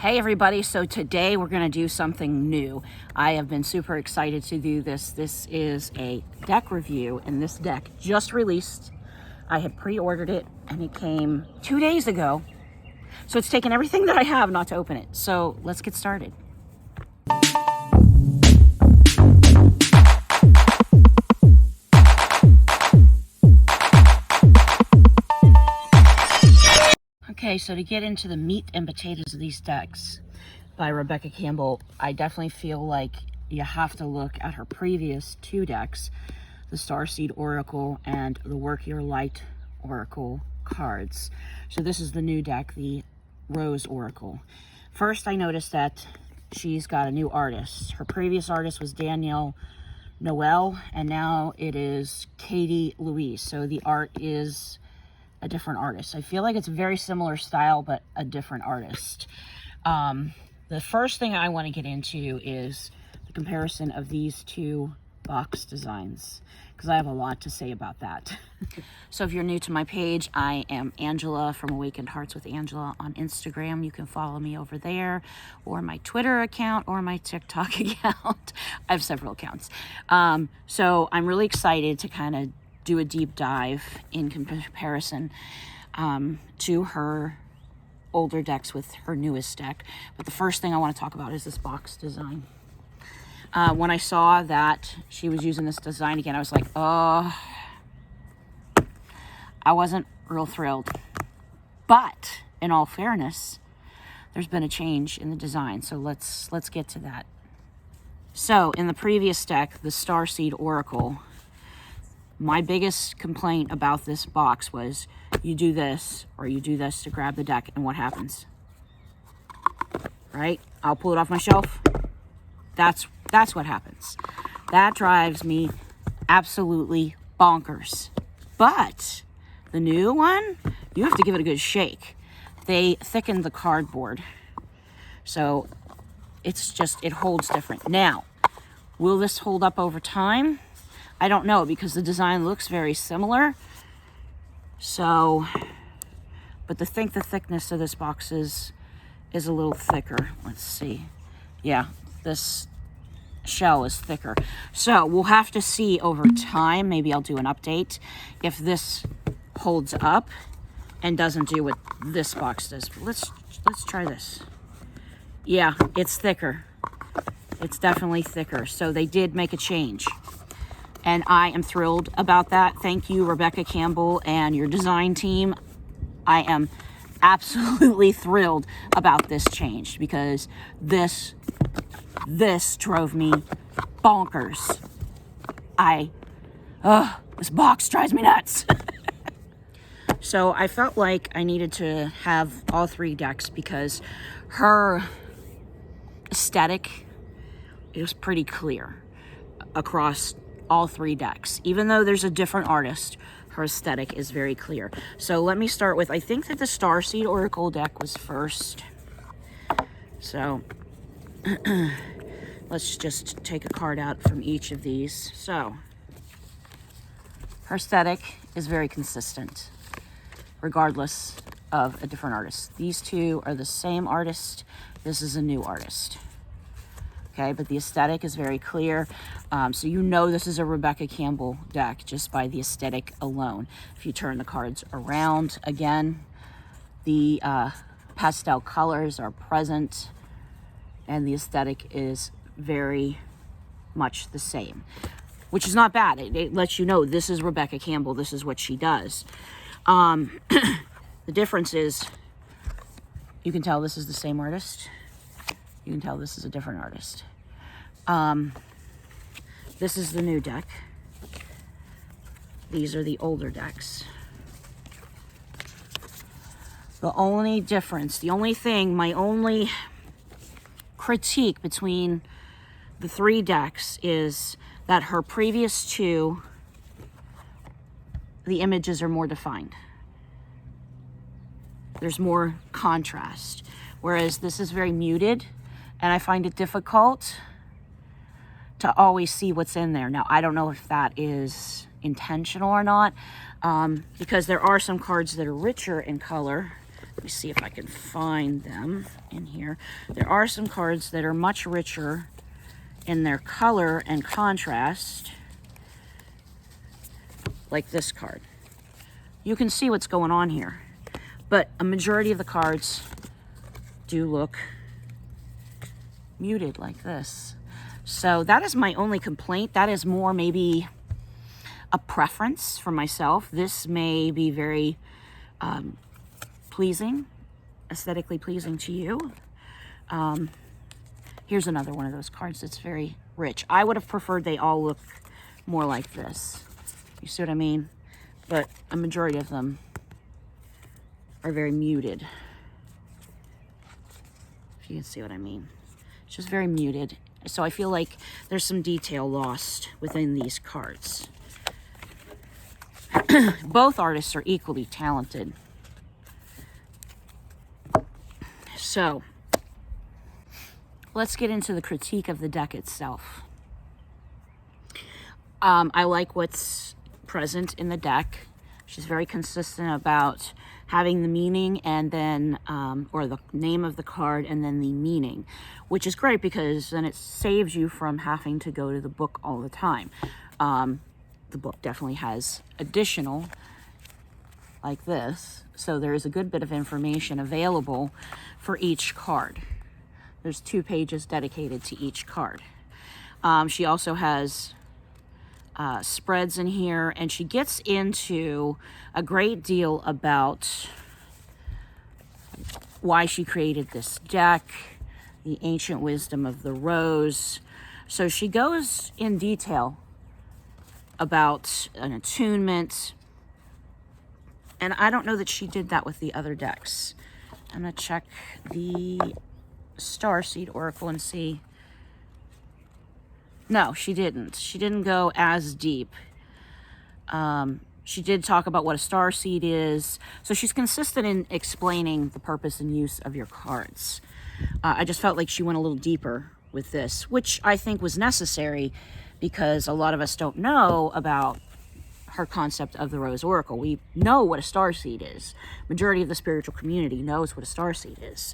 Hey everybody, so today we're going to do something new. I have been super excited to do this. This is a deck review, and this deck just released. I had pre-ordered it and it came 2 days ago. So it's taken everything that I have not to open it. So let's get started. Okay, so to get into the meat and potatoes of these decks by Rebecca Campbell, I definitely feel like you have to look at her previous two decks, the Starseed Oracle and the Work Your Light Oracle cards. So this is the new deck, the Rose Oracle. First, I noticed that she's got a new artist. Her previous artist was Danielle Noel, and now it is Katie Louise. So the art is a different artist. I feel like it's a very similar style, but a different artist. The first thing I want to get into is the comparison of these two box designs, because I have a lot to say about that. So if you're new to my page, I am Angela from Awakened Hearts with Angela on Instagram. You can follow me over there, or my Twitter account, or my TikTok account. I have several accounts. So I'm really excited to kind of do a deep dive in comparison to her older decks with her newest deck. But the first thing I want to talk about is this box design. When I saw that she was using this design again, I was like, oh, I wasn't real thrilled. But in all fairness, there's been a change in the design. So let's get to that. So in the previous deck, the Starseed Oracle, my biggest complaint about this box was you do this or you do this to grab the deck, and what happens? Right? I'll pull it off my shelf. That's what happens. That drives me absolutely bonkers. But the new one, you have to give it a good shake. They thickened the cardboard, so it holds different. Now, will this hold up over time? I don't know, because the design looks very similar. So, but the thickness of this box is a little thicker. Let's see. Yeah, this shell is thicker. So we'll have to see over time. Maybe I'll do an update if this holds up and doesn't do what this box does. But let's try this. Yeah, it's thicker. It's definitely thicker. So they did make a change, and I am thrilled about that. Thank you, Rebecca Campbell and your design team. I am absolutely thrilled about this change, because this drove me bonkers. This box drives me nuts. So I felt like I needed to have all three decks, because her aesthetic is pretty clear across all three decks. Even though there's a different artist, her aesthetic is very clear. So let me start with, I think that the Starseed Oracle deck was first. So let's just take a card out from each of these. So her aesthetic is very consistent, regardless of a different artist. These two are the same artist. This is a new artist. Okay, but the aesthetic is very clear. So you know this is a Rebecca Campbell deck just by the aesthetic alone. If you turn the cards around again, the pastel colors are present, and the aesthetic is very much the same, which is not bad. It lets you know this is Rebecca Campbell. This is what she does. The difference is you can tell this is the same artist. You can tell this is a different artist. This is the new deck. These are the older decks. The only difference, the only thing, my only critique between the three decks is that her previous two, the images are more defined. There's more contrast, whereas this is very muted. And I find it difficult to always see what's in there. Now, I don't know if that is intentional or not, because there are some cards that are richer in color Let me see if I can find them in here. There are some cards that are much richer in their color and contrast, like this card. You can see what's going on here, but a majority of the cards do look muted like this. So that is my only complaint. That is more maybe a preference for myself. This may be very pleasing, aesthetically pleasing to you. Here's another one of those cards that's very rich. I would have preferred they all look more like this. You see what I mean? But a majority of them are very muted. If you can see what I mean. It's just very muted. So I feel like there's some detail lost within these cards. Both artists are equally talented. So let's get into the critique of the deck itself. I like what's present in the deck. She's very consistent about having the meaning and then, or the name of the card and then the meaning, which is great because then it saves you from having to go to the book all the time. The book definitely has additional like this, so there is a good bit of information available for each card. There's 2 pages dedicated to each card. She also has spreads in here, and she gets into a great deal about why she created this deck, the ancient wisdom of the rose. So she goes in detail about an attunement, and I don't know that she did that with the other decks. I'm gonna check the Starseed Oracle and see. No, she didn't. She didn't go as deep. She did talk about what a starseed is. So she's consistent in explaining the purpose and use of your cards. I just felt like she went a little deeper with this, which I think was necessary because a lot of us don't know about her concept of the Rose Oracle. We know what a starseed is. Majority of the spiritual community knows what a starseed is.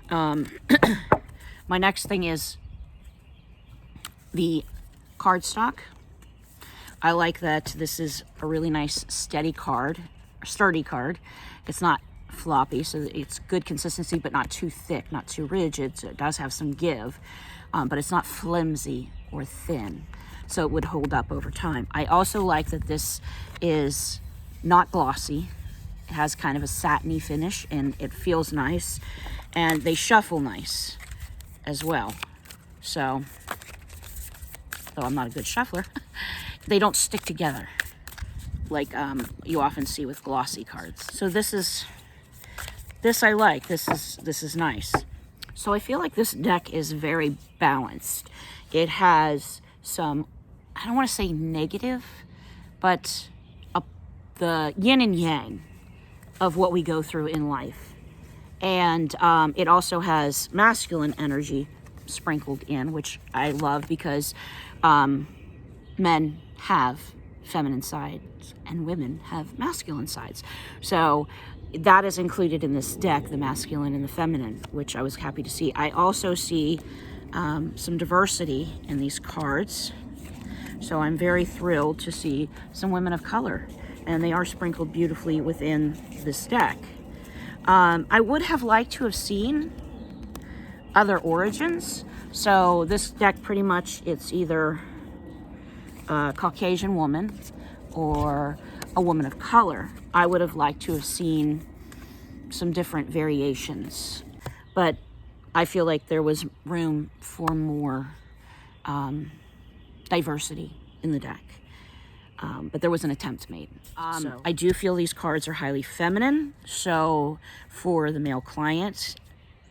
My next thing is the cardstock. I like that this is a really nice steady card, a sturdy card. It's not floppy, so it's good consistency, but not too thick, not too rigid. So it does have some give, but it's not flimsy or thin, so it would hold up over time. I also like that this is not glossy. It has kind of a satiny finish, and it feels nice, and they shuffle nice as well. So, though I'm not a good shuffler, they don't stick together like you often see with glossy cards. So this I like. This is nice. So I feel like this deck is very balanced. It has some, I don't want to say negative, but the yin and yang of what we go through in life. And it also has masculine energy sprinkled in, which I love because men have feminine sides and women have masculine sides. So that is included in this deck, the masculine and the feminine, which I was happy to see. I also see some diversity in these cards. So I'm very thrilled to see some women of color, and they are sprinkled beautifully within this deck. I would have liked to have seen other origins. So this deck pretty much, it's either a Caucasian woman or a woman of color. I would have liked to have seen some different variations, but I feel like there was room for more diversity in the deck. But there was an attempt made. I do feel these cards are highly feminine, so for the male client,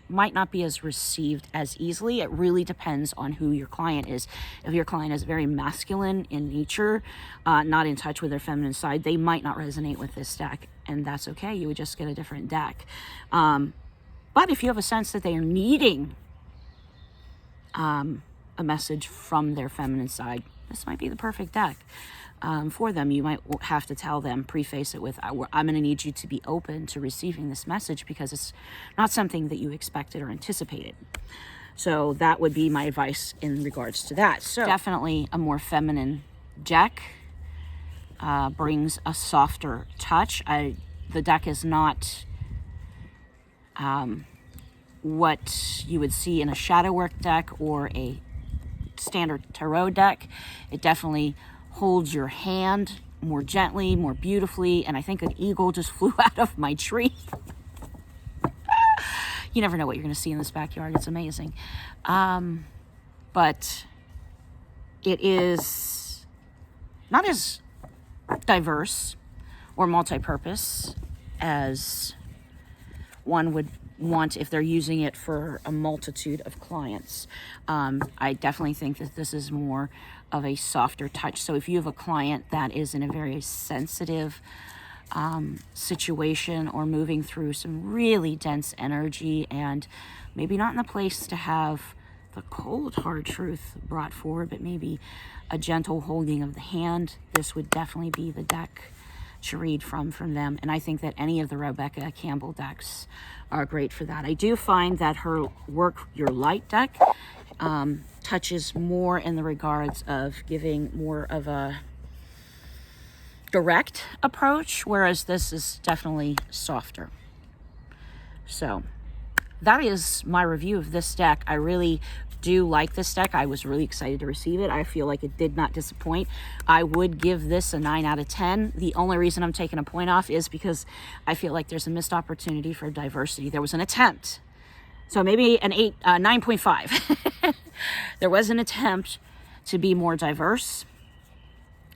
might not be as received as easily. It really depends on who your client is. If your client is very masculine in nature, not in touch with their feminine side, they might not resonate with this deck, and that's okay. You would just get a different deck. But if you have a sense that they are needing a message from their feminine side, this might be the perfect deck. for them. You might have to tell them, preface it with, I'm going to need you to be open to receiving this message because it's not something that you expected or anticipated. So that would be my advice in regards to that. So definitely a more feminine deck, brings a softer touch. The deck is not what you would see in a shadow work deck or a standard tarot deck. It definitely holds your hand more gently, more beautifully, and I think an eagle just flew out of my tree. You never know what you're going to see in this backyard. It's amazing. But it is not as diverse or multi-purpose as one would want if they're using it for a multitude of clients. I definitely think that this is more of a softer touch. So if you have a client that is in a very sensitive situation or moving through some really dense energy and maybe not in the place to have the cold hard truth brought forward, but maybe a gentle holding of the hand, this would definitely be the deck to read from them. And I think that any of the Rebecca Campbell decks are great for that. I do find that her Work Your Light deck touches more in the regards of giving more of a direct approach, whereas this is definitely softer. So that is my review of this deck. I really do like this deck. I was really excited to receive it. I feel like it did not disappoint. I would give this a 9 out of 10. The only reason I'm taking a point off is because I feel like there's a missed opportunity for diversity. There was an attempt. So maybe an 9.5. There was an attempt to be more diverse.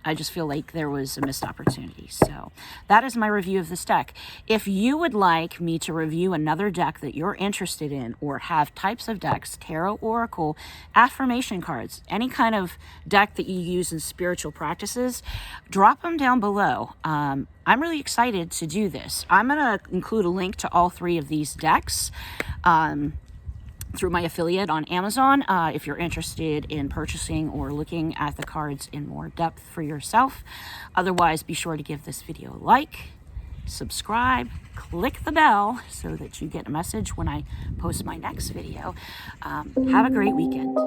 I just feel like there was a missed opportunity. So that is my review of this deck. If you would like me to review another deck that you're interested in or have types of decks, tarot, oracle, affirmation cards, any kind of deck that you use in spiritual practices, drop them down below. I'm really excited to do this. I'm going to include a link to all 3 of these decks through my affiliate on Amazon, if you're interested in purchasing or looking at the cards in more depth for yourself. Otherwise, be sure to give this video a like, subscribe, click the bell so that you get a message when I post my next video. Have a great weekend.